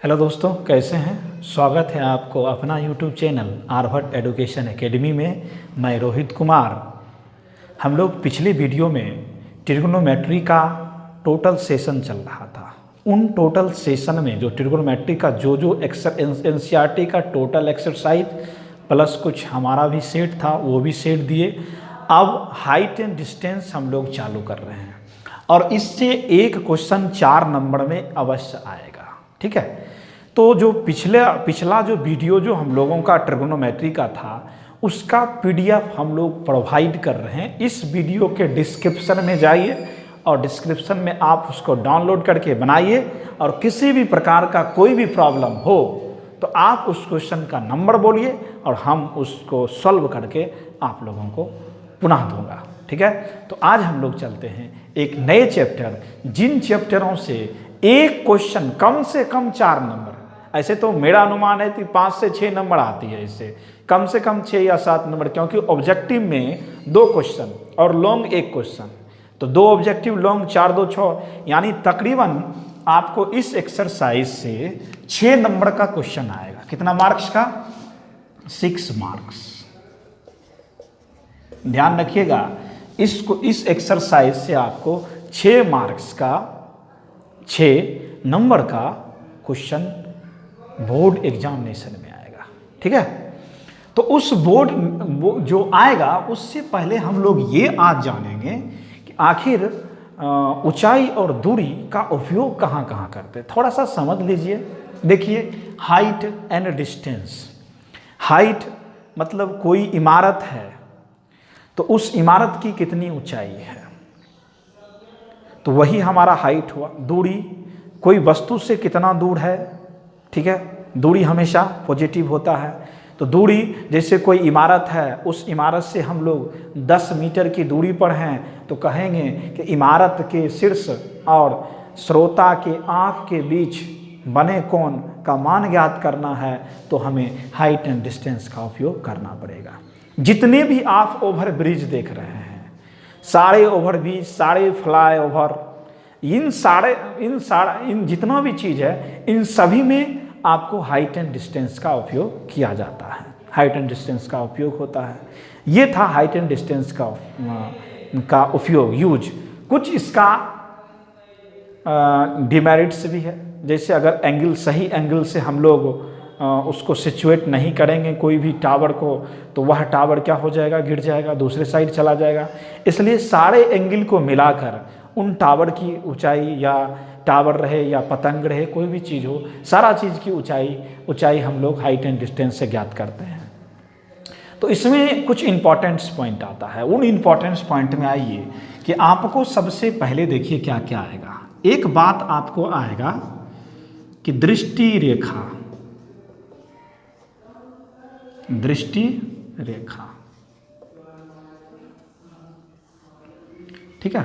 Hello दोस्तों, कैसे हैं। स्वागत है आपको अपना YouTube channel Aryabhatta education academy में। मैं रोहित कुमार। हम लोग पिछले वीडियो में ट्रिग्नोमेट्री का टोटल सेशन चल रहा था। उन टोटल सेशन में जो ट्रिग्नोमेट्री का जो एनसीईआरटी का टोटल एक्सरसाइज प्लस कुछ हमारा भी सेट था वो भी सेट दिए। अब हाइट एंड डिस्टेंस हम लोग चालू कर रहे हैं और इससे एक क्वेश्चन 4 नंबर में अवश्य आएगा। ठीक है, तो जो पिछला जो वीडियो जो हम लोगों का ट्रिग्नोमेट्री का था उसका पीडीएफ हम लोग प्रोवाइड कर रहे हैं। इस वीडियो के डिस्क्रिप्शन में जाइए और डिस्क्रिप्शन में आप उसको डाउनलोड करके बनाइए और किसी भी प्रकार का कोई भी प्रॉब्लम हो तो आप उस क्वेश्चन का नंबर बोलिए और हम उसको सॉल्व करके आप लोगों को पुनः दूंगा। ठीक है, तो आज हम लोग चलते हैं एक नए चैप्टर, जिन चैप्टरों से एक क्वेश्चन कम से कम 4 नंबर, ऐसे तो मेरा अनुमान है कि 5 से 6 नंबर आती है, इससे कम से कम 6 या 7 नंबर, क्योंकि ऑब्जेक्टिव में 2 क्वेश्चन और लॉन्ग 1 क्वेश्चन, तो 2 ऑब्जेक्टिव लॉन्ग 4 2 6, यानी तकरीबन आपको इस एक्सरसाइज से 6 नंबर का क्वेश्चन आएगा। कितना मार्क्स का? 6 मार्क्स। ध्यान रखिएगा, इस एक्सरसाइज से आपको 6 मार्क्स का 6 नंबर का क्वेश्चन बोर्ड एग्जामिनेशन में आएगा। ठीक है, तो उस बोर्ड जो आएगा उससे पहले हम लोग ये आज जानेंगे कि आखिर ऊंचाई और दूरी का उपयोग कहाँ कहाँ करते हैं। थोड़ा सा समझ लीजिए। देखिए, हाइट एंड डिस्टेंस। हाइट मतलब कोई इमारत है तो उस इमारत की कितनी ऊंचाई है, तो वही हमारा हाइट हुआ। दूरी, कोई वस्तु से कितना दूर है। ठीक है, दूरी हमेशा पॉजिटिव होता है, तो दूरी जैसे कोई इमारत है, उस इमारत से हम लोग 10 मीटर की दूरी पर हैं तो कहेंगे कि इमारत के शीर्ष और श्रोता के आँख के बीच बने कोण का मान ज्ञात करना है, तो हमें हाइट एंड डिस्टेंस का उपयोग करना पड़ेगा। जितने भी आप ओवर ब्रिज देख रहे हैं, सारे ओवर ब्रिज, सारे फ्लाई ओवर, इन जितना भी चीज़ है, इन सभी में आपको हाइट एंड डिस्टेंस का उपयोग किया जाता है। हाइट एंड डिस्टेंस का उपयोग होता है। ये था हाइट एंड डिस्टेंस का उपयोग, यूज। कुछ इसका डिमेरिट्स भी है, जैसे अगर एंगल, सही एंगल से हम लोग उसको सिचुएट नहीं करेंगे कोई भी टावर को, तो वह टावर क्या हो जाएगा, गिर जाएगा, दूसरे साइड चला जाएगा। इसलिए सारे एंगल को मिलाकर उन टावर की ऊंचाई, या टावर रहे या पतंग रहे, कोई भी चीज़ हो, सारा चीज़ की ऊंचाई हम लोग हाइट एंड डिस्टेंस से ज्ञात करते हैं। तो इसमें कुछ इंपॉर्टेंट्स पॉइंट आता है। उन इंपॉर्टेंट्स पॉइंट में आइए कि आपको सबसे पहले देखिए क्या क्या आएगा। एक बात आपको आएगा कि दृष्टि रेखा। दृष्टि रेखा, ठीक है।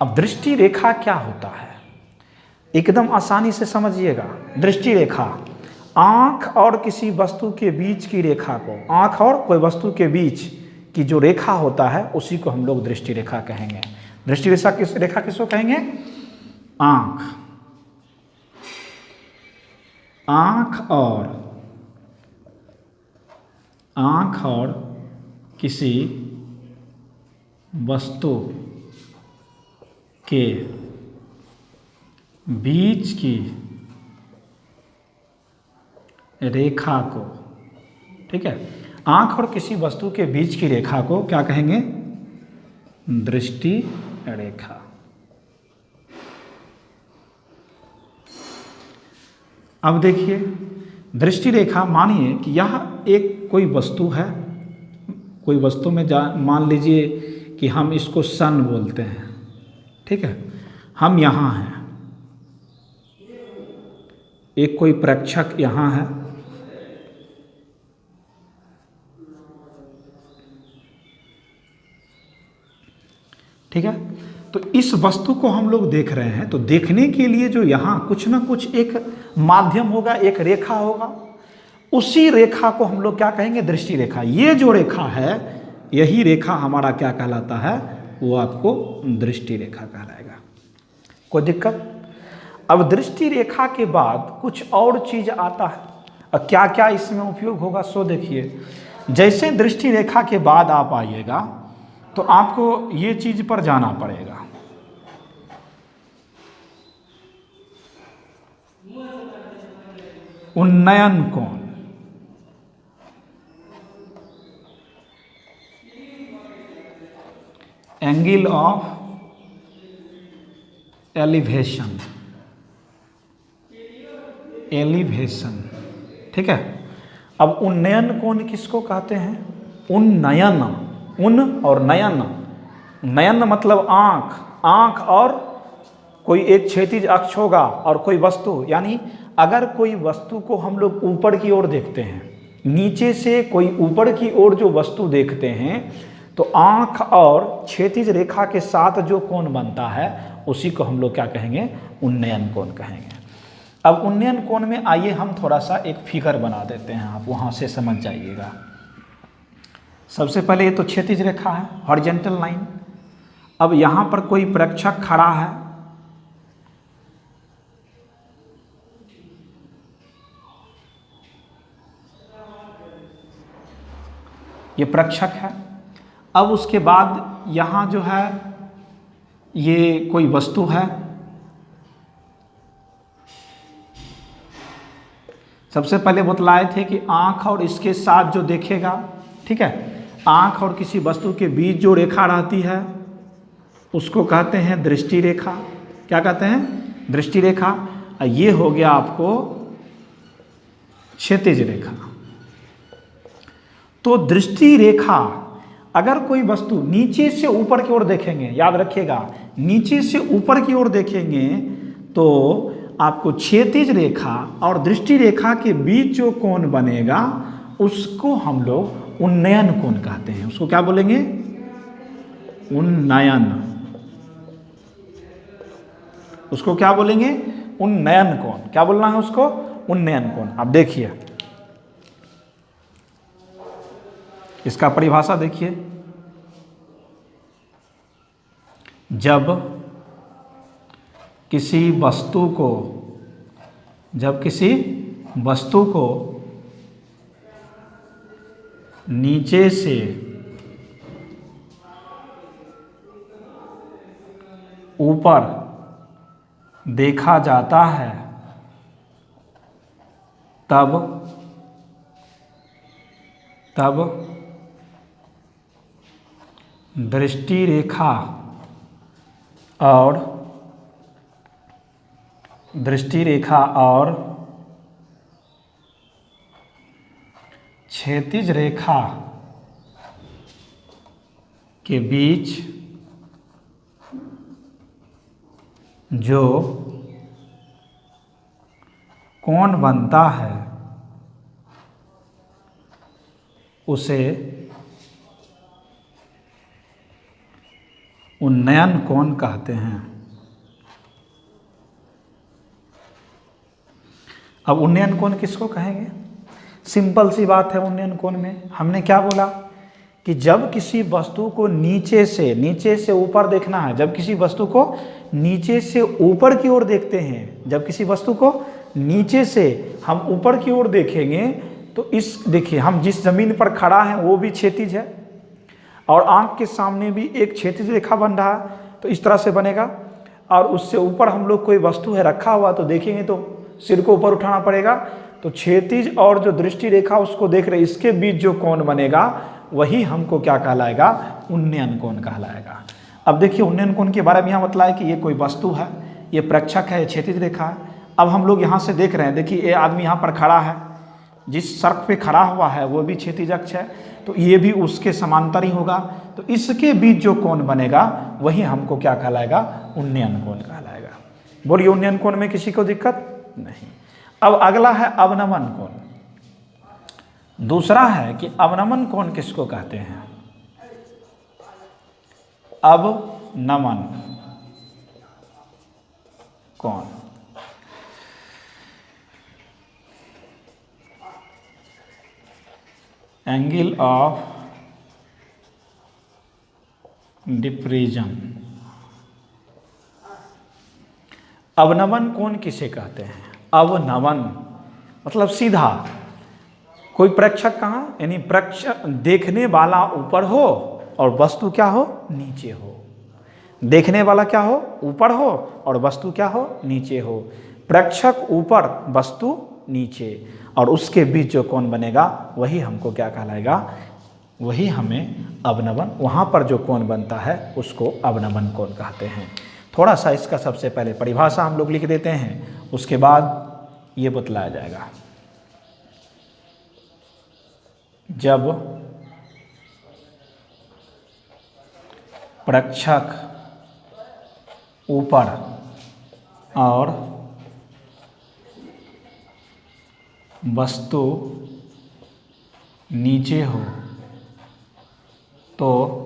अब दृष्टि रेखा क्या होता है, एकदम आसानी से समझिएगा। दृष्टि रेखा आंख और किसी वस्तु के बीच की रेखा को, आंख और कोई वस्तु के बीच की जो रेखा होता है उसी को हम लोग दृष्टि रेखा कहेंगे। दृष्टि रेखा किसको कहेंगे? आंख और किसी वस्तु के बीच की रेखा को, ठीक है, आंख और किसी वस्तु के बीच की रेखा को क्या कहेंगे? दृष्टि रेखा। अब देखिए, दृष्टि रेखा, मानिए कि यह एक कोई वस्तु है, कोई वस्तु में मान लीजिए कि हम इसको सन बोलते हैं। ठीक है, हम यहाँ हैं, एक कोई प्रेक्षक यहाँ है, ठीक है। तो इस वस्तु को हम लोग देख रहे हैं, तो देखने के लिए जो यहाँ कुछ ना कुछ एक माध्यम होगा, एक रेखा होगा, उसी रेखा को हम लोग क्या कहेंगे? दृष्टि रेखा। ये जो रेखा है, यही रेखा हमारा क्या कहलाता है? वो आपको दृष्टि रेखा कहलाएगा। कोई दिक्कत? अब दृष्टि रेखा के बाद कुछ और चीज आता है, और क्या क्या इसमें उपयोग होगा सो देखिए। जैसे दृष्टि रेखा के बाद आप आइएगा तो आपको ये चीज पर जाना पड़ेगा। उन्नयन कोण, एंगल ऑफ एलिवेशन, एलिवेशन, ठीक है। अब उन्नयन कोण किसको कहते हैं? उन्नयन, उन और नयन, नयन मतलब आँख, आँख और कोई एक क्षैतिज अक्ष होगा और कोई वस्तु, यानी अगर कोई वस्तु को हम लोग ऊपर की ओर देखते हैं, नीचे से कोई ऊपर की ओर जो वस्तु देखते हैं, तो आँख और क्षैतिज रेखा के साथ जो कोण बनता है उसी को हम लोग क्या कहेंगे? उन्नयन कोण कहेंगे। अब उन्नयन कोण में आइए हम थोड़ा सा एक फिगर बना देते हैं, आप वहाँ से समझ जाइएगा। सबसे पहले ये तो क्षैतिज रेखा है, हॉरिजॉन्टल लाइन। अब यहाँ पर कोई प्रेक्षक खड़ा है, ये प्रेक्षक है। अब उसके बाद यहाँ जो है ये कोई वस्तु है। सबसे पहले बतलाए थे कि आँख और इसके साथ जो देखेगा, ठीक है, आँख और किसी वस्तु के बीच जो रेखा रहती है उसको कहते हैं दृष्टि रेखा। क्या कहते हैं? दृष्टि रेखा। ये हो गया आपको क्षैतिज रेखा। तो दृष्टि रेखा, अगर कोई वस्तु नीचे से ऊपर की ओर देखेंगे, याद रखिएगा, नीचे से ऊपर की ओर देखेंगे तो आपको क्षैतिज रेखा और दृष्टि रेखा के बीच जो कोण बनेगा उसको हम लोग उन्नयन कोण कहते हैं। उसको क्या बोलेंगे? उन्नयन। उसको क्या बोलेंगे? उन्नयन कोण। क्या बोलना है उसको? उन्नयन कोण। अब देखिए इसका परिभाषा देखिए। जब किसी वस्तु को नीचे से ऊपर देखा जाता है तब दृष्टि रेखा और क्षैतिज रेखा के बीच जो कोण बनता है उसे उन्नयन कोण कहते हैं। अब उन्नयन कोण किसको कहेंगे? सिंपल सी बात है। उन्नयन कोण में हमने क्या बोला कि जब किसी वस्तु को नीचे से ऊपर देखना है, जब किसी वस्तु को नीचे से ऊपर की ओर देखते हैं, जब किसी वस्तु को नीचे से हम ऊपर की ओर देखेंगे तो इस देखिए, हम जिस जमीन पर खड़ा है वो भी क्षैतिज है और आँख के सामने भी एक क्षैतिज रेखा बन रहा है, तो इस तरह से बनेगा। और उससे ऊपर हम लोग कोई वस्तु है रखा हुआ तो देखेंगे तो सिर को ऊपर उठाना पड़ेगा, तो क्षैतिज और जो दृष्टि रेखा उसको देख रहे, इसके बीच जो कोण बनेगा वही हमको क्या कहलाएगा? उन्नयन कोण कहलाएगा। अब देखिए उन्नयन कोण के बारे में यहाँ बताया कि ये कोई वस्तु है, ये प्रेक्षक है, ये क्षैतिज रेखा है। अब हम लोग यहाँ से देख रहे हैं, देखिए ये आदमी यहाँ पर खड़ा है, जिस सड़क पे खड़ा हुआ है वो भी क्षैतिज अक्ष है, तो ये भी उसके समांतर ही होगा, तो इसके बीच जो कोण बनेगा वही हमको क्या कहलाएगा? उन्नयन कोण कहलाएगा। बोलिए उन्नयन कोण में किसी को दिक्कत नहीं। अब अगला है अवनमन कोण। दूसरा है कि अवनमन कोण किसको कहते हैं? अवनमन कोण, एंगल ऑफ डिप्रेशन। अवनमन कोण किसे कहते हैं? अवनमन मतलब सीधा। कोई प्रेक्षक कहाँ, यानी प्रेक्षक देखने वाला ऊपर हो और वस्तु क्या हो, नीचे हो। देखने वाला क्या हो, ऊपर हो और वस्तु क्या हो, नीचे हो। प्रेक्षक ऊपर, वस्तु नीचे, और उसके बीच जो कोण बनेगा वही हमको क्या कहलाएगा, वही हमें अवनमन, वहाँ पर जो कोण बनता है उसको अवनमन कोण कहते हैं। थोड़ा सा इसका सबसे पहले परिभाषा हम लोग लिख देते हैं, उसके बाद ये बतलाया जाएगा। जब प्रेक्षक ऊपर और वस्तु नीचे हो तो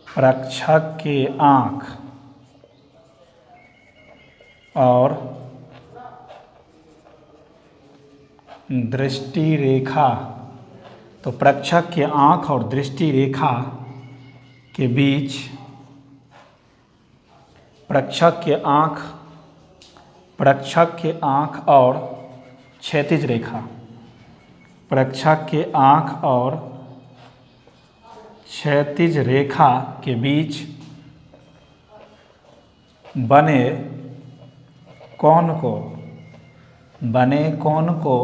प्रेक्षक के आँख और दृष्टि रेखा, तो प्रेक्षक के आँख और दृष्टि रेखा के बीच, प्रेक्षक के आँख और क्षैतिज रेखा, प्रेक्षक के आँख और क्षैतिज रेखा के बीच बने कोण को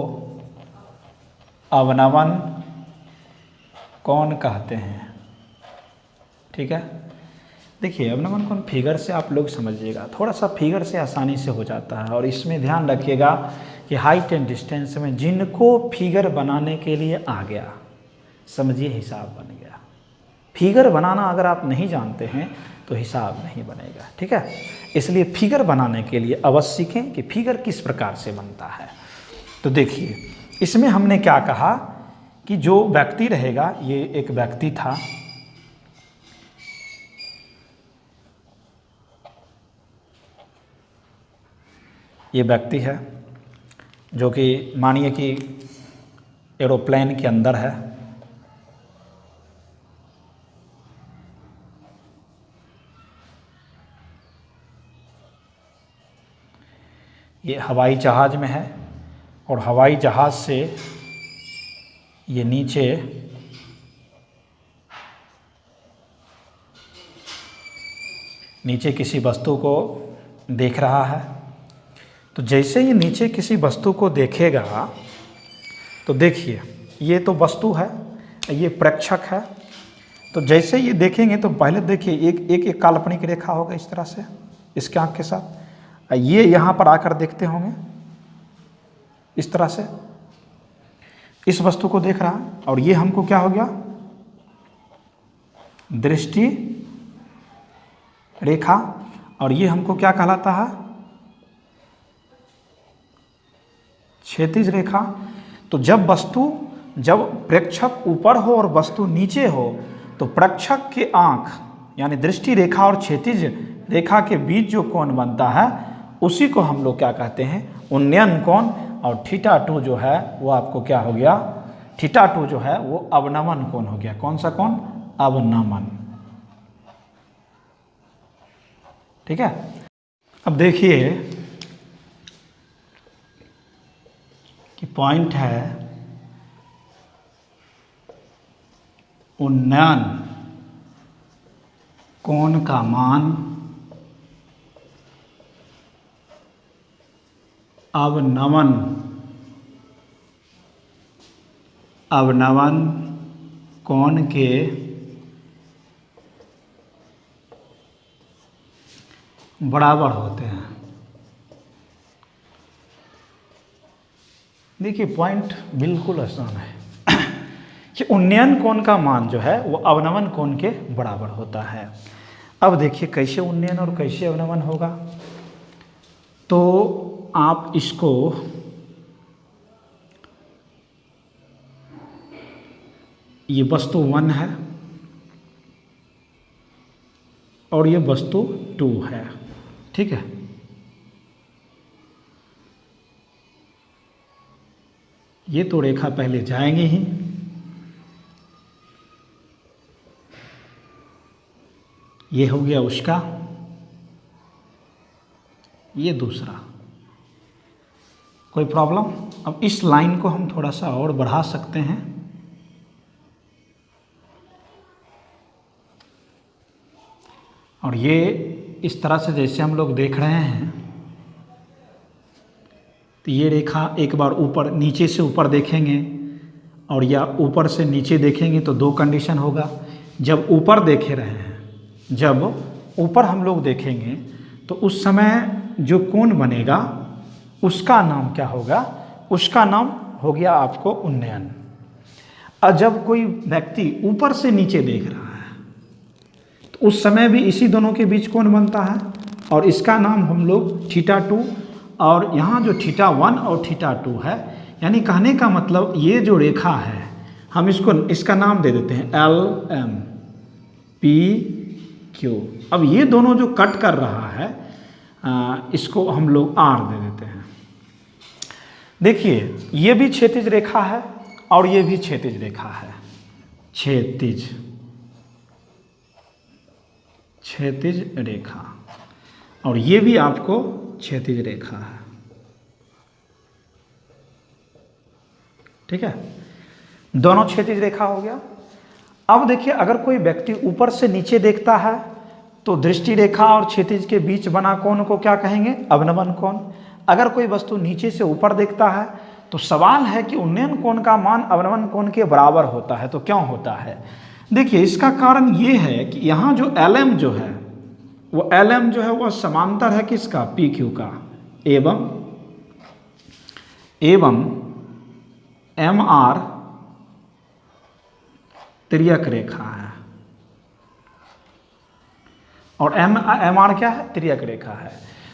अवनमन कोण कहते हैं। ठीक है, देखिए अवनमन कोण फिगर से आप लोग समझिएगा, थोड़ा सा फिगर से आसानी से हो जाता है। और इसमें ध्यान रखिएगा कि हाइट एंड डिस्टेंस में जिनको फिगर बनाने के लिए आ गया, समझिए हिसाब बन गया। फिगर बनाना अगर आप नहीं जानते हैं तो हिसाब नहीं बनेगा। ठीक है, इसलिए फिगर बनाने के लिए अवश्य सीखें कि फिगर किस प्रकार से बनता है। तो देखिए इसमें हमने क्या कहा कि जो व्यक्ति रहेगा, ये एक व्यक्ति था, ये व्यक्ति है जो कि मानिए कि एरोप्लेन के अंदर है। ये हवाई जहाज़ में है और हवाई जहाज़ से ये नीचे किसी वस्तु को देख रहा है। तो जैसे ये नीचे किसी वस्तु को देखेगा तो देखिए ये तो वस्तु है, ये प्रेक्षक है। तो जैसे ये देखेंगे तो पहले देखिए एक काल्पनिक रेखा होगा इस तरह से इसके आँख के साथ, ये यहाँ पर आकर देखते होंगे इस तरह से, इस वस्तु को देख रहा है। और ये हमको क्या हो गया, दृष्टि रेखा, और ये हमको क्या कहलाता है, क्षैतिज रेखा। तो जब प्रेक्षक ऊपर हो और वस्तु नीचे हो तो प्रेक्षक के आँख यानी दृष्टि रेखा और क्षैतिज रेखा के बीच जो कोण बनता है उसी को हम लोग क्या कहते हैं, उन्नयन कोण। और θ2 जो है वो आपको क्या हो गया, θ2 जो है वो अवनमन कोण हो गया। कौन सा कोण, अवनमन। ठीक है, अब देखिए कि पॉइंट है उन्नयन कोण का मान अवनमन कोण के बराबर होते हैं। देखिए पॉइंट बिल्कुल आसान है कि उन्नयन कोण का मान जो है वो अवनमन कोण के बराबर होता है। अब देखिए कैसे उन्नयन और कैसे अवनमन होगा, तो आप इसको ये वस्तु 1 है और ये वस्तु 2 है। ठीक है, ये तो रेखा पहले जाएंगे ही, ये हो गया उसका, ये दूसरा। कोई प्रॉब्लम? अब इस लाइन को हम थोड़ा सा और बढ़ा सकते हैं। और ये इस तरह से जैसे हम लोग देख रहे हैं, तो ये रेखा एक बार ऊपर, नीचे से ऊपर देखेंगे और या ऊपर से नीचे देखेंगे तो दो कंडीशन होगा। जब ऊपर देखे रहे हैं, जब ऊपर हम लोग देखेंगे तो उस समय जो कोण बनेगा उसका नाम क्या होगा? उसका नाम हो गया आपको उन्नयन। और जब कोई व्यक्ति ऊपर से नीचे देख रहा है तो उस समय भी इसी दोनों के बीच कोण बनता है और इसका नाम हम लोग θ2, और यहाँ जो θ1 और θ2 है, यानी कहने का मतलब ये जो रेखा है हम इसका नाम दे देते हैं LM PQ। अब ये दोनों जो कट कर रहा है इसको हम लोग R दे देते हैं। देखिए ये भी क्षैतिज रेखा है और ये भी क्षैतिज रेखा है, क्षैतिज रेखा, और ये भी आपको क्षैतिज रेखा है। ठीक है, दोनों क्षैतिज रेखा हो गया। अब देखिए अगर कोई व्यक्ति ऊपर से नीचे देखता है तो दृष्टि रेखा और क्षैतिज के बीच बना कोण को क्या कहेंगे? अवनमन कोण। अगर कोई वस्तु नीचे से ऊपर देखता है तो सवाल है कि उन्नयन कोण का मान अवनमन कोण के बराबर होता है, तो क्यों होता है? देखिए इसका कारण ये है कि यहाँ जो LM जो है वो LM जो है वह समांतर है किसका? PQ का, एवं MR तिर्यक रेखा है, और MR क्या है? तिर्यक रेखा है।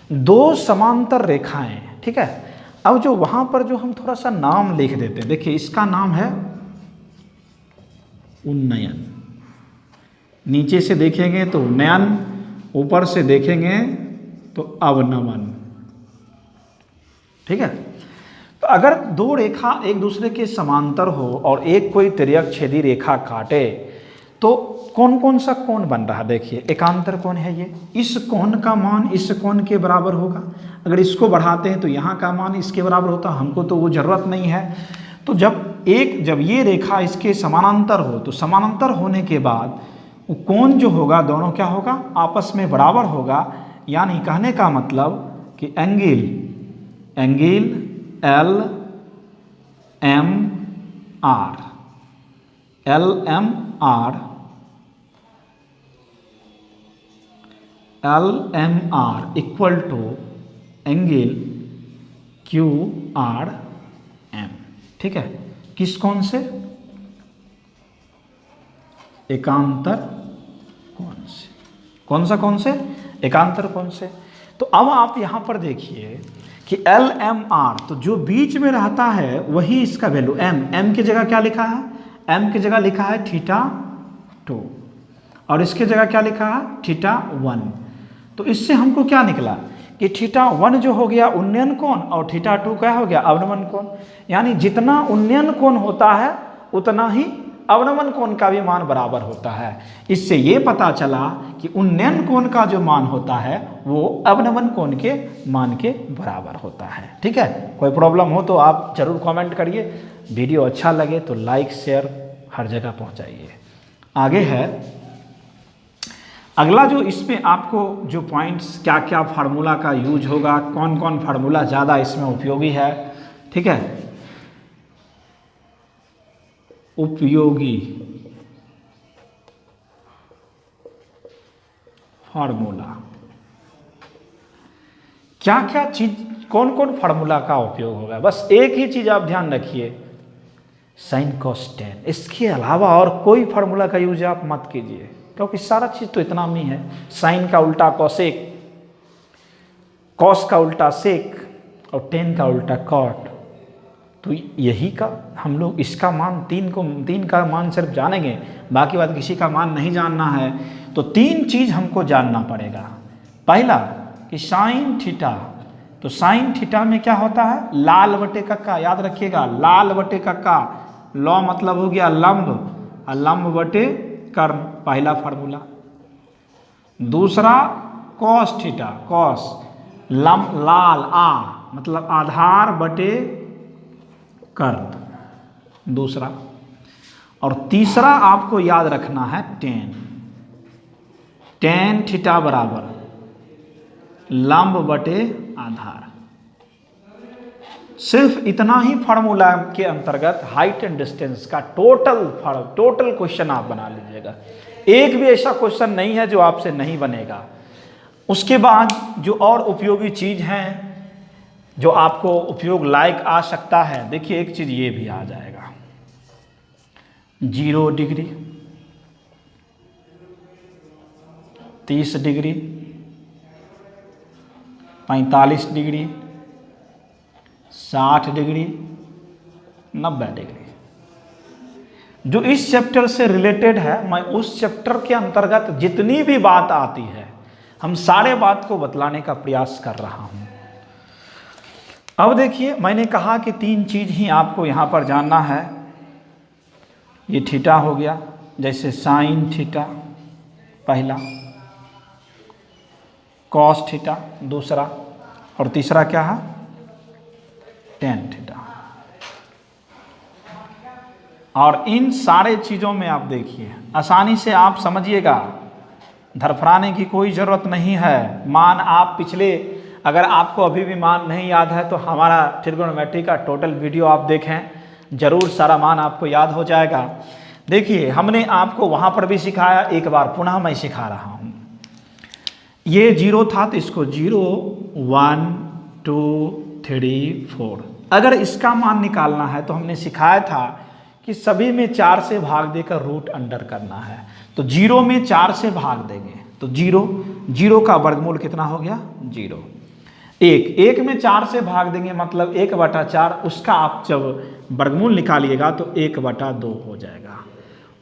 दो समांतर रेखाएं, ठीक है। अब जो वहां पर जो हम थोड़ा सा नाम लिख देते हैं, देखिए इसका नाम है उन्नयन। नीचे से देखेंगे तो उन्नयन, ऊपर से देखेंगे तो अवनमन। ठीक है, तो अगर दो रेखा एक दूसरे के समांतर हो और एक कोई तिर्यक छेदी रेखा काटे तो कौन कौन सा कोण बन रहा है? देखिए एकांतर कोण है ये, इस कोण का मान इस कोण के बराबर होगा। अगर इसको बढ़ाते हैं तो यहाँ का मान इसके बराबर होता, हमको तो वो जरूरत नहीं है। तो जब ये रेखा इसके समानांतर हो तो समानांतर होने के बाद वो कोण जो होगा दोनों क्या होगा? आपस में बराबर होगा। यानी कहने का मतलब कि angle LMR equal to angle QRM। ठीक है, किस कोण से? एकांतर कोण से। कौन सा कोण से? एकांतर कोण से। तो अब आप यहां पर देखिए कि LMR, तो जो बीच में रहता है वही इसका वैल्यू M की जगह क्या लिखा है? M की जगह लिखा है θ2 और इसके जगह क्या लिखा है? θ1। तो इससे हमको क्या निकला कि θ1 जो हो गया उन्नयन कोण और θ2 क्या हो गया? अवनमन कोण। यानी जितना उन्नयन कोण होता है उतना ही अवनमन कोण का भी मान बराबर होता है। इससे ये पता चला कि उन्नयन कोण का जो मान होता है वो अवनमन कोण के मान के बराबर होता है। ठीक है, कोई प्रॉब्लम हो तो आप जरूर कमेंट करिए। वीडियो अच्छा लगे तो लाइक शेयर हर जगह पहुंचाइए। आगे है अगला, जो इसमें आपको जो पॉइंट्स क्या क्या फार्मूला का यूज होगा, कौन कौन फार्मूला ज़्यादा इसमें उपयोगी है। ठीक है, उपयोगी फार्मूला, क्या क्या चीज, कौन कौन फार्मूला का उपयोग होगा? बस एक ही चीज आप ध्यान रखिए, साइन कॉस टेन। इसके अलावा और कोई फार्मूला का यूज आप मत कीजिए, क्योंकि सारा चीज तो इतना में है। साइन का उल्टा कॉसेक, कॉस का उल्टा सेक और टेन का उल्टा कॉट। तो यही का हम लोग इसका मान तीन का मान सिर्फ जानेंगे, बाकी बात किसी का मान नहीं जानना है। तो तीन चीज हमको जानना पड़ेगा। पहला कि साइन थीटा, तो साइन थीटा में क्या होता है? लाल बटे कक्का, याद रखिएगा, लाल बटे कक्का। लॉ मतलब हो गया लंब, और लंब बटे कर्ण, पहला फार्मूला। दूसरा कॉस थीटा, कॉस लाल आ मतलब आधार बटे कर्द, दूसरा। और तीसरा आपको याद रखना है टेन थीटा बराबर लंब बटे आधार। सिर्फ इतना ही फार्मूला के अंतर्गत हाइट एंड डिस्टेंस का टोटल क्वेश्चन आप बना लीजिएगा। एक भी ऐसा क्वेश्चन नहीं है जो आपसे नहीं बनेगा। उसके बाद जो और उपयोगी चीज़ हैं जो आपको उपयोग लायक आ सकता है, देखिए एक चीज़ ये भी आ जाएगा, 0 degree, 30 degree, 45 degree, 60 degree, 90 degree. जो इस चैप्टर से रिलेटेड है, मैं उस चैप्टर के अंतर्गत जितनी भी बात आती है हम सारे बात को बतलाने का प्रयास कर रहा हूं। अब देखिए, मैंने कहा कि 3 चीज़ ही आपको यहाँ पर जानना है। ये थीटा हो गया, जैसे साइन थीटा पहला, कॉस थीटा दूसरा, और तीसरा क्या है, टेन थीटा। और इन सारे चीज़ों में आप देखिए आसानी से आप समझिएगा, धरफराने की कोई ज़रूरत नहीं है। मान आप पिछले, अगर आपको अभी भी मान नहीं याद है तो हमारा ट्रिग्नोमेट्री का टोटल वीडियो आप देखें, ज़रूर सारा मान आपको याद हो जाएगा। देखिए हमने आपको वहाँ पर भी सिखाया, एक बार पुनः मैं सिखा रहा हूँ। ये 0 था तो इसको 0 1 2 3 4, अगर इसका मान निकालना है तो हमने सिखाया था कि सभी में 4 से भाग देकर रूट अंडर करना है। तो 0 में 4 से भाग देंगे तो 0 का वर्गमूल कितना हो गया, 0। 1 में 4 से भाग देंगे मतलब 1/4, उसका आप जब वर्गमूल निकालिएगा तो 1/2 हो जाएगा।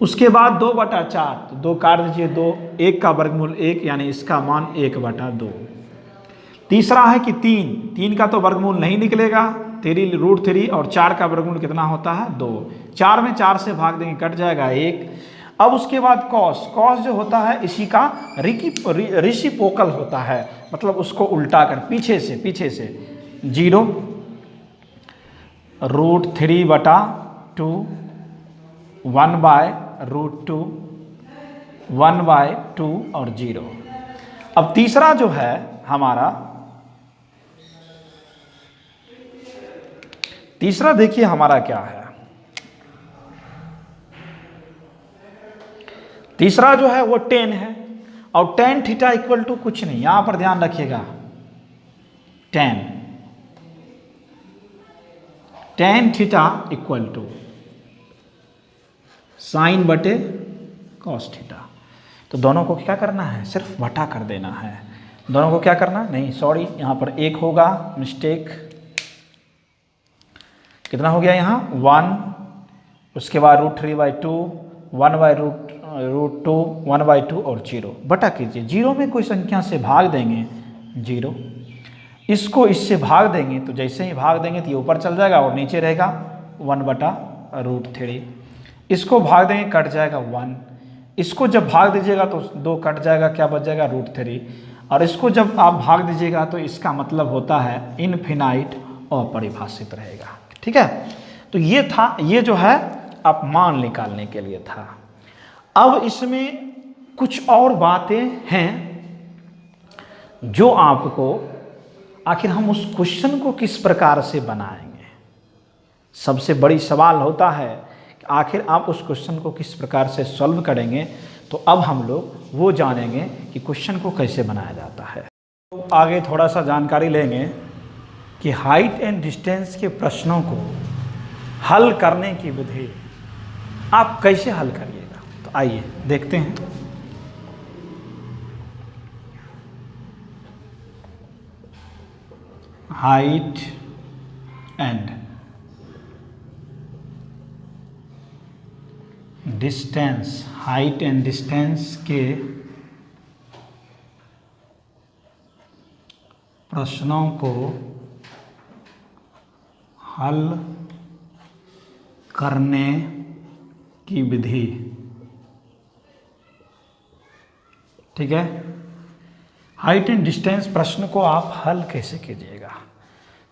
उसके बाद 2/4, तो 2 काट दीजिए 2, 1 का वर्गमूल 1 यानी इसका मान 1/2। तीसरा है कि 3 का तो वर्गमूल नहीं निकलेगा, 3√3, और 4 का वर्गमूल कितना होता है, 2। 4 में 4 से भाग देंगे कट जाएगा 1। अब उसके बाद कॉस जो होता है इसी का रेसिप्रोकल होता है, मतलब उसको उल्टा कर पीछे से 0 √3/2 1/√2 1/2 और 0। अब तीसरा जो है हमारा, तीसरा देखिए हमारा क्या है, तीसरा जो है वो 10 है, और टेन थीटा इक्वल टू कुछ नहीं, यहां पर ध्यान रखिएगा, tan theta equal to sine बटे कॉस थीटा। तो दोनों को क्या करना है, सिर्फ बटा कर देना है। दोनों को क्या करना, नहीं सॉरी, यहाँ पर 1 होगा, मिस्टेक, कितना हो गया यहाँ 1, उसके बाद √3/2 1/√2 1/2 और 0 बटा कीजिए। 0 में कोई संख्या से भाग देंगे 0, इसको इससे भाग देंगे तो जैसे ही भाग देंगे तो ये ऊपर चल जाएगा और नीचे रहेगा 1/√3। इसको भाग देंगे कट जाएगा 1, इसको जब भाग दीजिएगा तो 2 कट जाएगा, क्या बच जाएगा √3, और इसको जब आप भाग दीजिएगा तो इसका मतलब होता है इनफिनाइट अपरिभाषित रहेगा। ठीक है, तो ये था, ये जो है आप मान निकालने के लिए था। अब इसमें कुछ और बातें हैं जो आपको, आखिर हम उस क्वेश्चन को किस प्रकार से बनाएंगे, सबसे बड़ी सवाल होता है कि आखिर आप उस क्वेश्चन को किस प्रकार से सॉल्व करेंगे। तो अब हम लोग वो जानेंगे कि क्वेश्चन को कैसे बनाया जाता है। तो आगे थोड़ा सा जानकारी लेंगे कि हाइट एंड डिस्टेंस के प्रश्नों को हल करने की विधि आप कैसे हल करिएगा। तो आइए देखते हैं। Height and distance, height and distance के प्रश्नों को हल करने की विधि। ठीक है, हाइट एंड डिस्टेंस प्रश्न को आप हल कैसे कीजिएगा?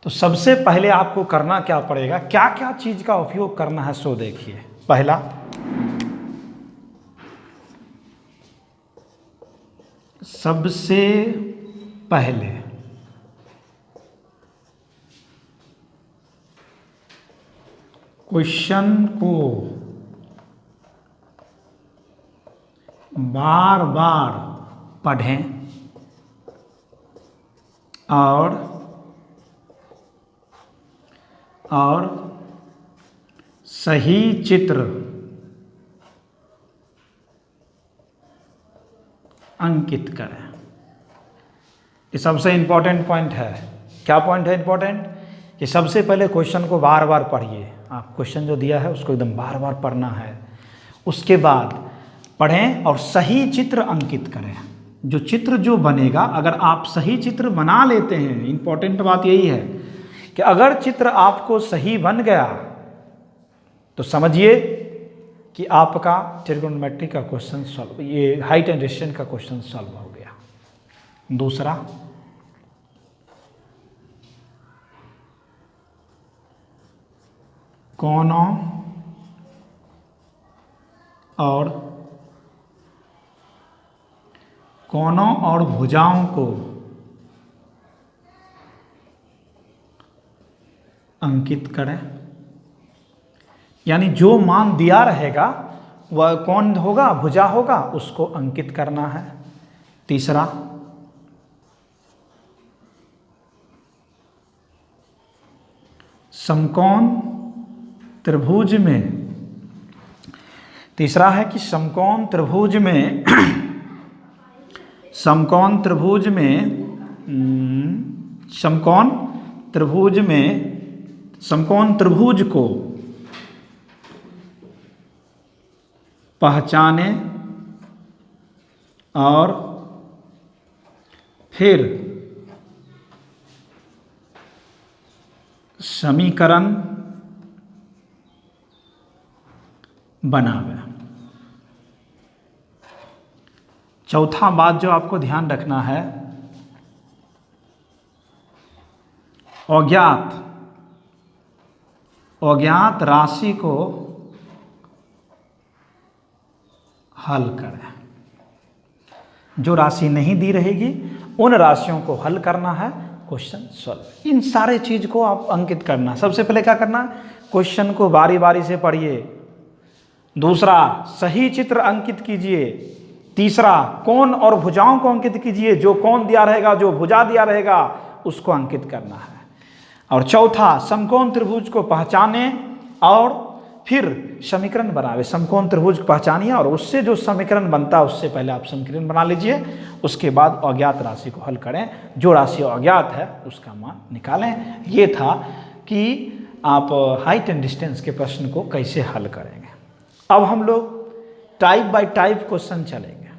तो सबसे पहले आपको करना क्या पड़ेगा, क्या क्या चीज का उपयोग करना है, सो देखिए। पहला, सबसे पहले क्वेश्चन को बार बार पढ़ें और सही चित्र अंकित करें। ये सबसे इंपॉर्टेंट पॉइंट है। क्या पॉइंट है इंपॉर्टेंट? कि सबसे पहले क्वेश्चन को बार बार पढ़िए। आप क्वेश्चन जो दिया है उसको एकदम बार बार पढ़ना है। उसके बाद पढ़ें और सही चित्र अंकित करें। जो चित्र जो बनेगा, अगर आप सही चित्र बना लेते हैं, इंपॉर्टेंट बात यही है कि अगर चित्र आपको सही बन गया तो समझिए कि आपका ट्रिग्नोमेट्री का क्वेश्चन सॉल्व, ये हाइट एंड डिस्टेंस का क्वेश्चन सॉल्व हो गया। दूसरा, कोनों और भुजाओं को अंकित करें। यानी जो मान दिया रहेगा वह कौन होगा, भुजा होगा, उसको अंकित करना है। तीसरा, समकोण त्रिभुज में, तीसरा है कि समकोण त्रिभुज में समकोण त्रिभुज को पहचाने और फिर समीकरण बनावे। चौथा बात जो आपको ध्यान रखना है, अज्ञात राशि को हल करें। जो राशि नहीं दी रहेगी उन राशियों को हल करना है, क्वेश्चन सॉल्व। इन सारे चीज को आप अंकित करना। सबसे पहले क्या करना, क्वेश्चन को बारी बारी से पढ़िए। दूसरा, सही चित्र अंकित कीजिए। तीसरा, कोण और भुजाओं को अंकित कीजिए। जो कोण दिया रहेगा, जो भुजा दिया रहेगा, उसको अंकित करना है। और चौथा, समकोण त्रिभुज को पहचाने और फिर समीकरण बनावे। समकोण त्रिभुज को पहचानिए और उससे जो समीकरण बनता है उससे पहले आप समीकरण बना लीजिए। उसके बाद अज्ञात राशि को हल करें। जो राशि अज्ञात है उसका मान निकालें। ये था कि आप हाइट एंड डिस्टेंस के प्रश्न को कैसे हल करेंगे। अब हम लोग टाइप बाय टाइप क्वेश्चन चलेंगे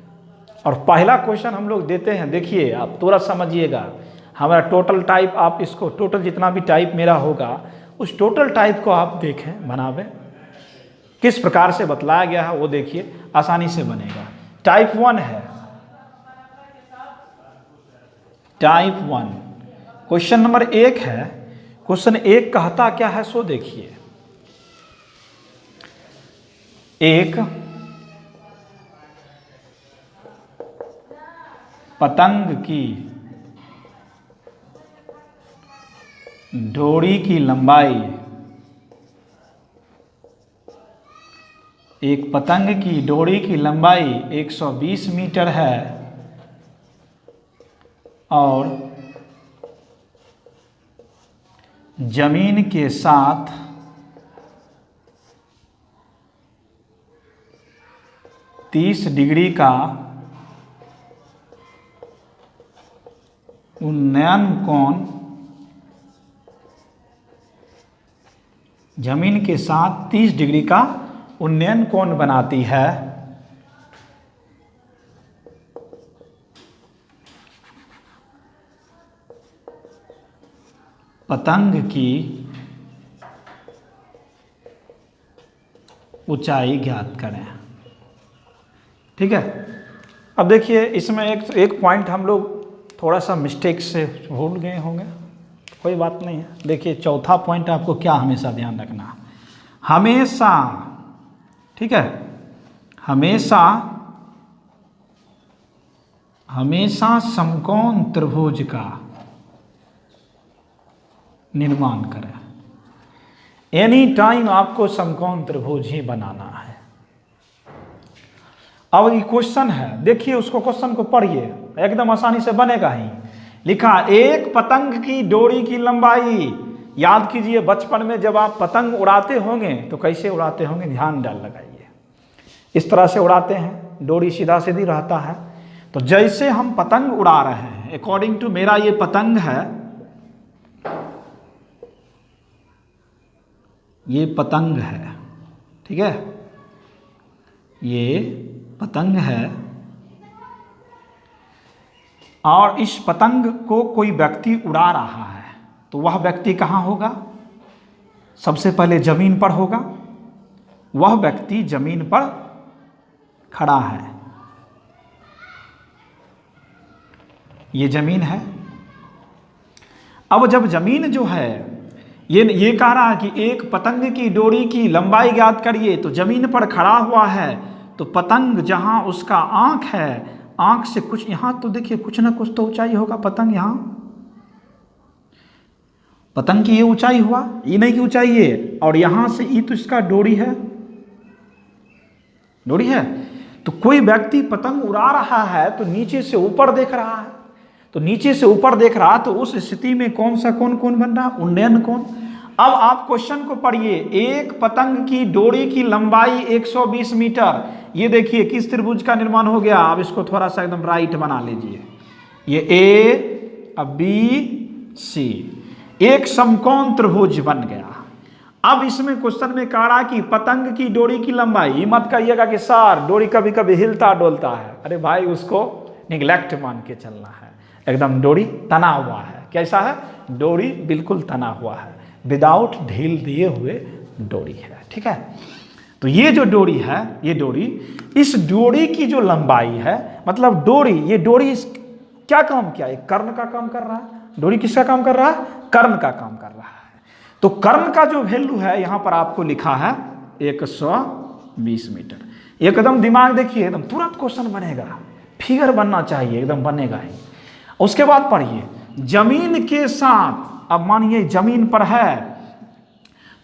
और पहला क्वेश्चन हम लोग देते हैं। देखिए, आप थोड़ा समझिएगा। हमारा टोटल टाइप, आप इसको टोटल जितना भी टाइप मेरा होगा उस टोटल टाइप को आप देखें, बनावें। किस प्रकार से बतलाया गया है वो देखिए, आसानी से बनेगा। टाइप 1 है, टाइप 1 क्वेश्चन नंबर 1 है। क्वेश्चन 1 कहता क्या है सो देखिए। एक पतंग की डोरी की लंबाई, एक पतंग की डोरी की लंबाई 120 मीटर है और जमीन के साथ 30 डिग्री का उन्नयन कोण, जमीन के साथ 30 डिग्री का उन्नयन कोण बनाती है। पतंग की ऊंचाई ज्ञात करें। ठीक है। अब देखिए, इसमें एक पॉइंट हम लोग थोड़ा सा मिस्टेक से भूल गए होंगे, कोई बात नहीं है। देखिए चौथा पॉइंट आपको क्या हमेशा ध्यान रखना है, हमेशा, ठीक है, हमेशा समकोण त्रिभुज का निर्माण करें। एनी टाइम आपको समकोण त्रिभुज ही बनाना है। अब ये क्वेश्चन है, देखिए उसको, क्वेश्चन को पढ़िए, एकदम आसानी से बनेगा ही। लिखा एक पतंग की डोरी की लंबाई, याद कीजिए बचपन में जब आप पतंग उड़ाते होंगे तो कैसे उड़ाते होंगे, ध्यान डाल लगाइए, इस तरह से उड़ाते हैं, डोरी सीधा सीधी रहता है। तो जैसे हम पतंग उड़ा रहे हैं, अकॉर्डिंग टू मेरा ये पतंग है, ये पतंग है, ठीक है, ये पतंग है, और इस पतंग को कोई व्यक्ति उड़ा रहा है, तो वह व्यक्ति कहाँ होगा, सबसे पहले जमीन पर होगा। वह व्यक्ति जमीन पर खड़ा है, ये जमीन है। अब जब जमीन जो है, ये कह रहा है कि एक पतंग की डोरी की लंबाई ज्ञात करिए, तो जमीन पर खड़ा हुआ है, तो पतंग जहां उसका आंख है, आंख से कुछ यहां तो देखिए कुछ ना कुछ तो ऊंचाई होगा, पतंग यहां, पतंग की ये ऊंचाई हुआ, ये नहीं की ऊंचाई ये, और यहां से ये तो इसका डोरी है, डोरी है। तो कोई व्यक्ति पतंग उड़ा रहा है तो नीचे से ऊपर देख रहा है, तो नीचे से ऊपर देख रहा, तो उस स्थिति में कौन सा कोण बन रहा, उन्नयन कोण। अब आप क्वेश्चन को पढ़िए, एक पतंग की डोरी की लंबाई 120 मीटर, ये देखिए किस त्रिभुज का निर्माण हो गया। अब इसको थोड़ा सा एकदम राइट बना लीजिए, ये ए, अब बी, सी, एक समकोण त्रिभुज बन गया। अब इसमें क्वेश्चन में कह रहा कि पतंग की डोरी की लंबाई, ये मत कहिएगा कि सर डोरी कभी कभी हिलता डोलता है, अरे भाई उसको निगलेक्ट मान के चलना है, एकदम डोरी तना हुआ है। कैसा है, डोरी बिल्कुल तना हुआ है, विदाउट ढील दिए हुए डोरी है, ठीक है। तो ये जो डोरी है, ये डोरी, इस डोरी की जो लंबाई है, मतलब डोरी, ये डोरी क्या काम किया, एक कर्ण का काम कर रहा है। डोरी किसका काम कर रहा है, कर्ण का काम कर रहा है। तो कर्ण का जो वैल्यू है यहां पर आपको लिखा है 120 मीटर। एकदम दिमाग देखिए, एकदम तुरंत क्वेश्चन बनेगा, फिगर बनना चाहिए, एकदम बनेगा ही। उसके बाद पढ़िए, जमीन के साथ, अब मानिए जमीन पर है,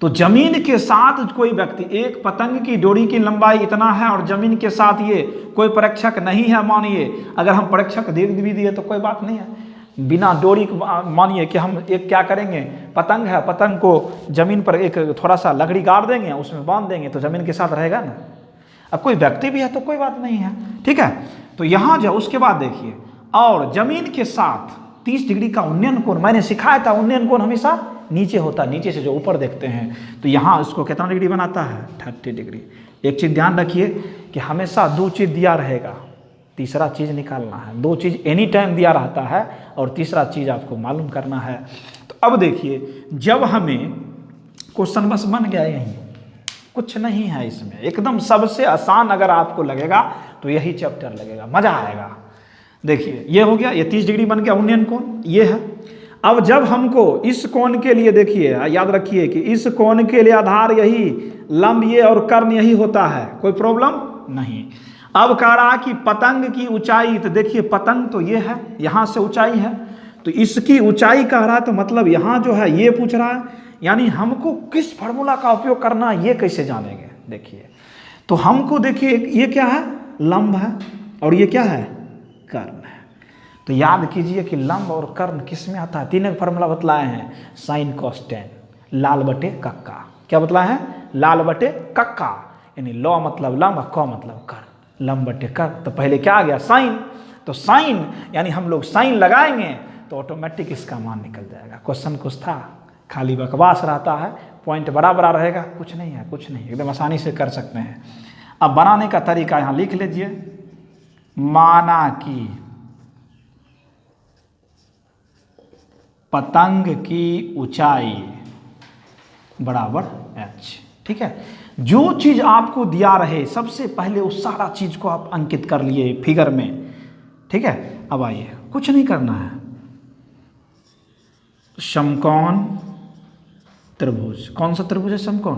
तो जमीन के साथ कोई व्यक्ति, एक पतंग की डोरी की लंबाई इतना है और जमीन के साथ ये कोई परीक्षक नहीं है, मानिए अगर हम परीक्षक दे भी दिए तो कोई बात नहीं है, बिना डोरी को मानिए कि हम एक क्या करेंगे, पतंग है, पतंग को जमीन पर एक थोड़ा सा लकड़ी गाड़ देंगे, उसमें बांध देंगे तो जमीन के साथ रहेगा ना। अब कोई व्यक्ति भी है तो कोई बात नहीं है, ठीक है। तो यहाँ जो उसके बाद देखिए, और जमीन के साथ 30 डिग्री का उन्नयन कोण, मैंने सिखाया था उन्नयन कोण हमेशा नीचे होता है, नीचे से जो ऊपर देखते हैं, तो यहाँ उसको कितना डिग्री बनाता है, 30 डिग्री। एक चीज़ ध्यान रखिए कि हमेशा दो चीज़ दिया रहेगा, तीसरा चीज़ निकालना है। दो चीज़ एनी टाइम दिया रहता है और तीसरा चीज़ आपको मालूम करना है। तो अब देखिए, जब हमें क्वेश्चन बस बन गया, यही कुछ नहीं है इसमें, एकदम सबसे आसान अगर आपको लगेगा तो यही चैप्टर लगेगा, मज़ा आएगा। देखिए ये हो गया, ये 30 डिग्री बन गया उन्नयन कोण, ये है। अब जब हमको इस कोण के लिए, देखिए याद रखिए कि इस कोण के लिए आधार यही, लंब ये और कर्ण यही होता है, कोई प्रॉब्लम नहीं। अब कह रहा कि पतंग की ऊंचाई, तो देखिए पतंग तो ये है, यहाँ से ऊंचाई है, तो इसकी ऊंचाई कह रहा है, तो मतलब यहाँ जो है ये पूछ रहा है, यानी हमको किस फार्मूला का उपयोग करना है ये कैसे जानेंगे। देखिए तो हमको, देखिए ये क्या है, लंब है, और ये क्या है, कर्ण है। तो याद कीजिए कि लंब और कर्ण किस में आता है, तीन फार्मूला बतलाए हैं, साइन कॉस टेन, लाल बटे कक्का। क्या बतलाए हैं, लाल बटे कक्का, यानी लॉ मतलब लंब, क मतलब कर्ण, लंब बटे कर्ण। तो पहले क्या आ गया, साइन, तो साइन यानी हम लोग साइन लगाएंगे तो ऑटोमेटिक इसका मान निकल जाएगा। क्वेश्चन कुछ था, खाली बकवास रहता है, पॉइंट बराबर रहेगा, कुछ नहीं है, कुछ नहीं, एकदम आसानी से कर सकते हैं। अब बनाने का तरीका यहाँ लिख लीजिए, माना कि पतंग की ऊंचाई बराबर h, ठीक है। जो चीज आपको दिया रहे सबसे पहले उस सारा चीज को आप अंकित कर लिए फिगर में, ठीक है। अब आइए, कुछ नहीं करना है, समकोण त्रिभुज, कौन सा त्रिभुज है समकोण,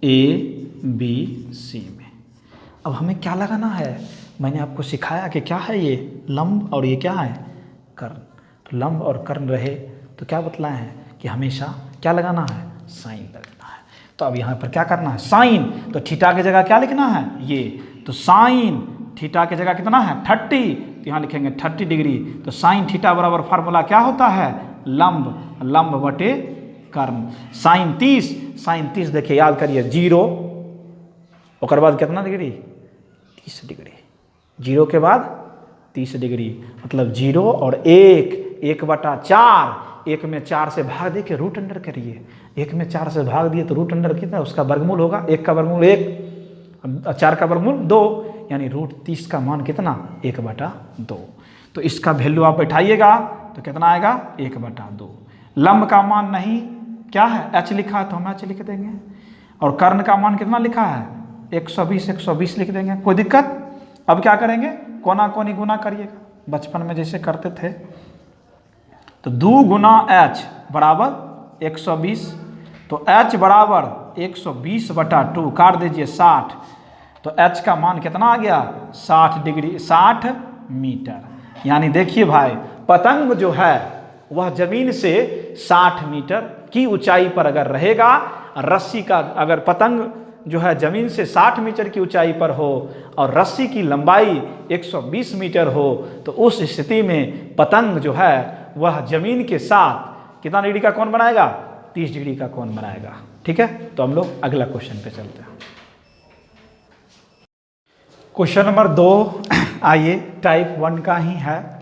ABC में। अब हमें क्या लगाना है, मैंने आपको सिखाया कि क्या है ये लंब और ये क्या है कर्ण। तो लंब और कर्ण रहे तो क्या बतलाए हैं कि हमेशा क्या लगाना है, साइन लगाना है। तो अब यहाँ पर क्या करना है, साइन, तो थीटा की जगह क्या लिखना है ये, तो साइन थीटा की जगह कितना है 30, तो यहाँ लिखेंगे 30 डिग्री। तो साइन थीटा बराबर फार्मूला क्या होता है, लंब, लंब बटे कर्ण। साइन 30 देखिए याद करिए 0, और बाद कितना डिग्री 30 डिग्री, 0 के बाद 30 डिग्री, मतलब 0 और 1/4, 1 में 4 से भाग दे के रूट अंडर करिए, 1 में 4 से भाग दिए तो रूट अंडर कितना, उसका वर्गमूल होगा, 1 का वर्गमूल 1, 4 का वर्गमूल 2, यानी रूट 30 का मान कितना 1/2। तो इसका वैल्यू आप बैठाइएगा तो कितना आएगा 1/2। लंब का मान नहीं क्या है h लिखा है तो हम h लिख देंगे, और कर्ण का मान कितना लिखा है 120 लिख देंगे, कोई दिक्कत। अब क्या करेंगे, कोना कोनी गुना करिएगा, बचपन में जैसे करते थे। तो 2 गुना h बराबर 120, तो h बराबर 120/2, काट दीजिए 60, तो h का मान कितना आ गया 60 डिग्री, 60 मीटर। यानी देखिए भाई, पतंग जो है वह जमीन से 60 मीटर की ऊंचाई पर अगर रहेगा, रस्सी का अगर पतंग जो है जमीन से 60 मीटर की ऊंचाई पर हो और रस्सी की लंबाई 120 मीटर हो, तो उस स्थिति में पतंग जो है वह जमीन के साथ कितना डिग्री का कोण बनाएगा, 30 डिग्री का कोण बनाएगा। ठीक है, तो हम लोग अगला क्वेश्चन पे चलते हैं। क्वेश्चन नंबर 2 आइए, टाइप 1 का ही है।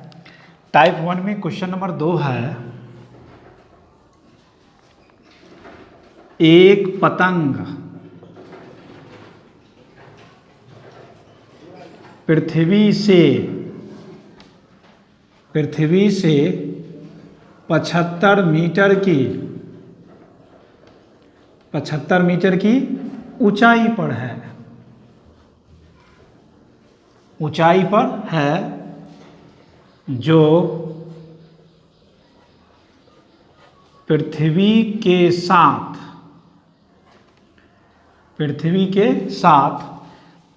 टाइप 1 में क्वेश्चन नंबर 2 है, एक पतंग पृथ्वी से 75 मीटर की ऊंचाई पर है, जो पृथ्वी के साथ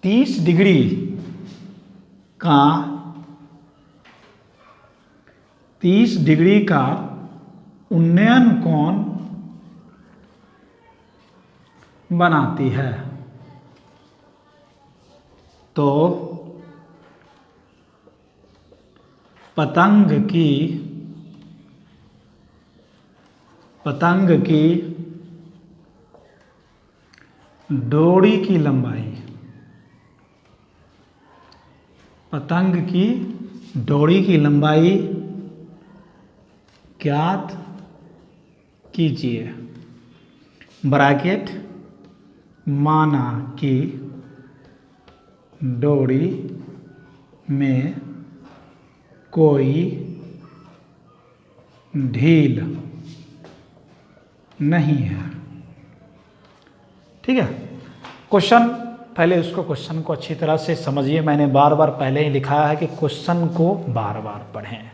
30 डिग्री का उन्नयन कोण बनाती है। तो पतंग की डोरी की लंबाई, पतंग की डोरी की लंबाई ज्ञात कीजिए। ब्रैकेट, माना कि डोरी में कोई ढील नहीं है। ठीक है, क्वेश्चन पहले उसको क्वेश्चन को अच्छी तरह से समझिए। मैंने बार बार पहले ही लिखा है कि क्वेश्चन को बार बार पढ़ें।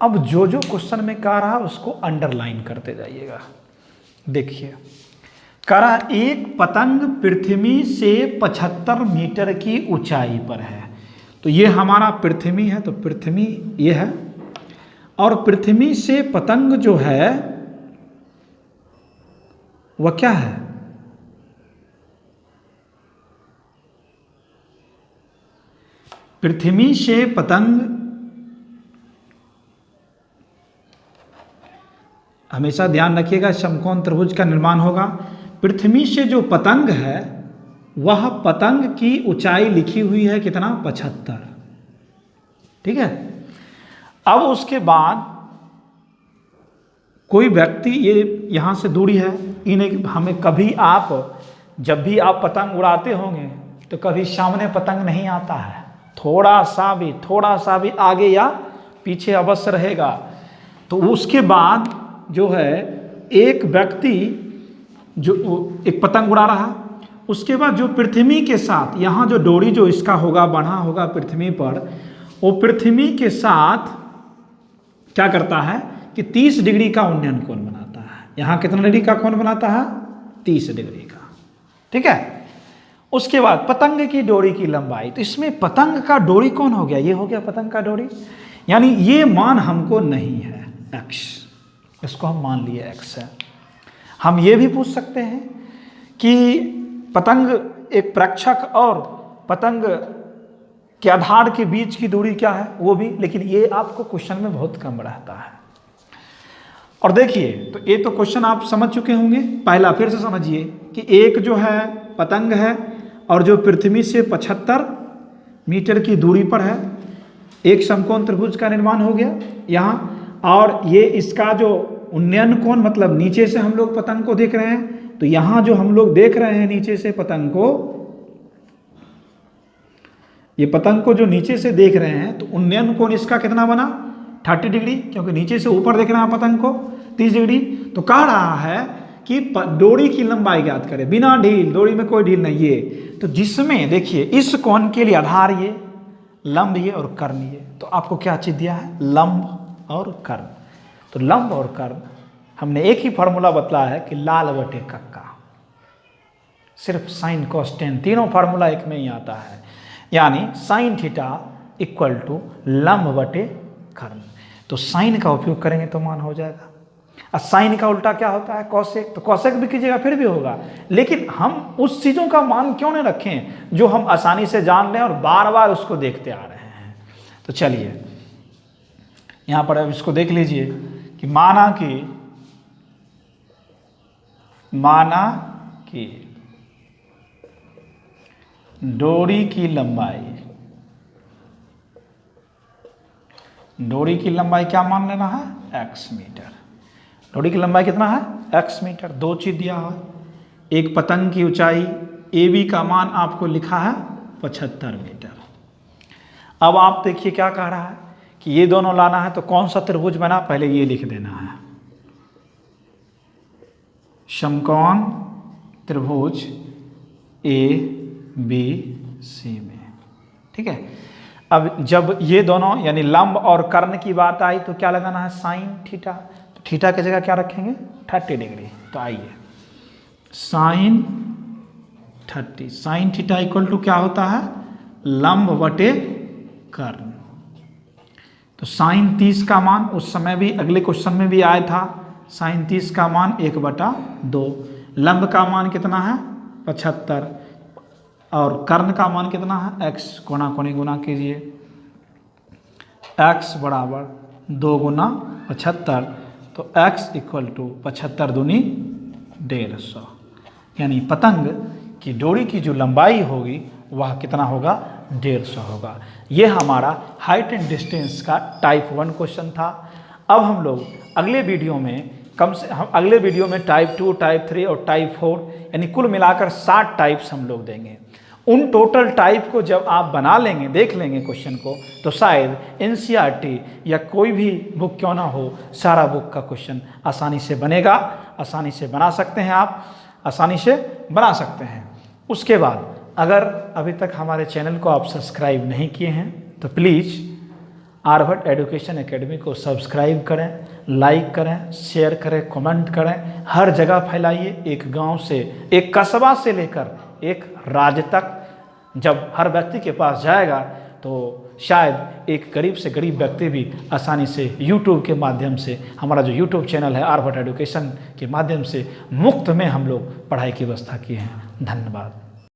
अब जो जो क्वेश्चन में कह रहा उसको अंडरलाइन करते जाइएगा। देखिए, कह रहा एक पतंग पृथ्वी से 75 मीटर की ऊंचाई पर है। तो ये हमारा पृथ्वी है, तो पृथ्वी ये है, और पृथ्वी से पतंग जो है वह क्या है, पृथ्वी से पतंग हमेशा ध्यान रखिएगा, समकोण त्रिभुज का निर्माण होगा। पृथ्वी से जो पतंग है वह पतंग की ऊंचाई लिखी हुई है कितना 75। ठीक है, अब उसके बाद कोई व्यक्ति, ये यहाँ से दूरी है, इन्हें हमें कभी आप जब भी आप पतंग उड़ाते होंगे तो कभी सामने पतंग नहीं आता है, थोड़ा सा भी आगे या पीछे अवश्य रहेगा। तो उसके बाद जो है एक व्यक्ति जो एक पतंग उड़ा रहा, उसके बाद जो पृथ्वी के साथ यहाँ जो डोरी जो इसका होगा बंधा होगा पृथ्वी पर, वो पृथ्वी के साथ क्या करता है कि 30 डिग्री का उन्नयन कोण बनाता है। यहाँ कितना डिग्री का कोण बनाता है? 30 डिग्री का। ठीक है। उसके बाद पतंग की डोरी की लंबाई, तो इसमें पतंग का डोरी कौन हो गया? ये हो गया पतंग का डोरी, यानी ये मान हमको नहीं है x, इसको हम मान लिए x है। हम ये भी पूछ सकते हैं कि पतंग एक प्रेक्षक और पतंग के आधार के बीच की दूरी क्या है, वो भी, लेकिन ये आपको क्वेश्चन में बहुत कम रहता है। और देखिए, तो ये तो क्वेश्चन आप समझ चुके होंगे। पहला फिर से समझिए कि एक जो है पतंग है और जो पृथ्वी से 75 मीटर की दूरी पर है, एक समकोण त्रिभुज का निर्माण हो गया यहाँ, और ये इसका जो उन्नयन कोण, मतलब नीचे से हम लोग पतंग को देख रहे हैं, तो यहाँ जो हम लोग देख रहे हैं नीचे से पतंग को, ये पतंग को जो नीचे से देख रहे हैं, तो उन्नयन कोण इसका कितना बना? 30 डिग्री, क्योंकि नीचे से ऊपर देख रहे हैं पतंग को 30 डिग्री। तो कह रहा है कि डोरी की लंबाई ज्ञात करें बिना ढील, डोरी में कोई ढील नहीं, ये तो जिसमें देखिए इस कोण के लिए आधार ये, लंब ये और कर्ण ये, तो आपको क्या चीज दिया है? लंब और कर्ण। तो लंब और कर्ण हमने एक ही फॉर्मूला बतला है कि लाल बटे कक्का, सिर्फ साइन कॉस टेन, तीनों फार्मूला एक में ही आता है, यानी साइन थीटा इक्वल टू लंब बटे कर्ण। तो साइन का उपयोग करेंगे तो मान हो जाएगा। और साइन का उल्टा क्या होता है? कॉसेक, तो कॉसेक भी कीजिएगा फिर भी होगा, लेकिन हम उस चीज़ों का मान क्यों नहीं रखें जो हम आसानी से जान लें और बार बार उसको देखते आ रहे हैं। तो चलिए यहाँ पर अब इसको देख लीजिए कि माना कि डोरी की लंबाई क्या मान लेना है? x metre. डोरी की लंबाई कितना है? x metre. दो चीज दिया है, एक पतंग की ऊंचाई AB का मान आपको लिखा है 75 मीटर। अब आप देखिए क्या कह रहा है कि ये दोनों लाना है, तो कौन सा त्रिभुज बना? पहले ये लिख देना है, समकोण त्रिभुज ABC में। ठीक है। अब जब ये दोनों यानी लंब और कर्ण की बात आई तो क्या लगाना है? Sine theta. तो थीटा की जगह क्या रखेंगे? 30 डिग्री। तो आइए sine 30, sine theta equal to क्या होता है? लंब बटे कर्ण। तो साइन 30 का मान उस समय भी अगले क्वेश्चन में भी आया था, साइन 30 का मान 1/2। लंब का मान कितना है? 75, और कर्ण का मान कितना है? x। कोना कोनी गुना कीजिए, x बराबर 2 गुना 75, तो x इक्वल टू 75 दूनी 150, यानी पतंग की डोरी की जो लंबाई होगी वह कितना होगा? 150 होगा। यह हमारा हाइट एंड डिस्टेंस का टाइप 1 क्वेश्चन था। अब हम लोग अगले वीडियो में अगले वीडियो में टाइप 2, टाइप 3 और टाइप 4 यानी कुल मिलाकर 7 टाइप्स हम लोग देंगे। उन टोटल टाइप को जब आप बना लेंगे, देख लेंगे क्वेश्चन को, तो शायद NCERT या कोई भी बुक क्यों ना हो, सारा बुक का क्वेश्चन आसानी से बनेगा, आसानी से बना सकते हैं, आप आसानी से बना सकते हैं। उसके बाद अगर अभी तक हमारे चैनल को आप सब्सक्राइब नहीं किए हैं तो प्लीज़ आर्यभट्ट एजुकेशन एकेडमी को सब्सक्राइब करें, लाइक करें, शेयर करें, कमेंट करें, हर जगह फैलाइए। एक गांव से, एक कस्बा से लेकर एक राज्य तक जब हर व्यक्ति के पास जाएगा तो शायद एक गरीब से गरीब व्यक्ति भी आसानी से YouTube के माध्यम से, हमारा जो YouTube चैनल है आर्यभट्ट एजुकेशन के माध्यम से मुफ्त में हम लोग पढ़ाई की व्यवस्था किए हैं। धन्यवाद।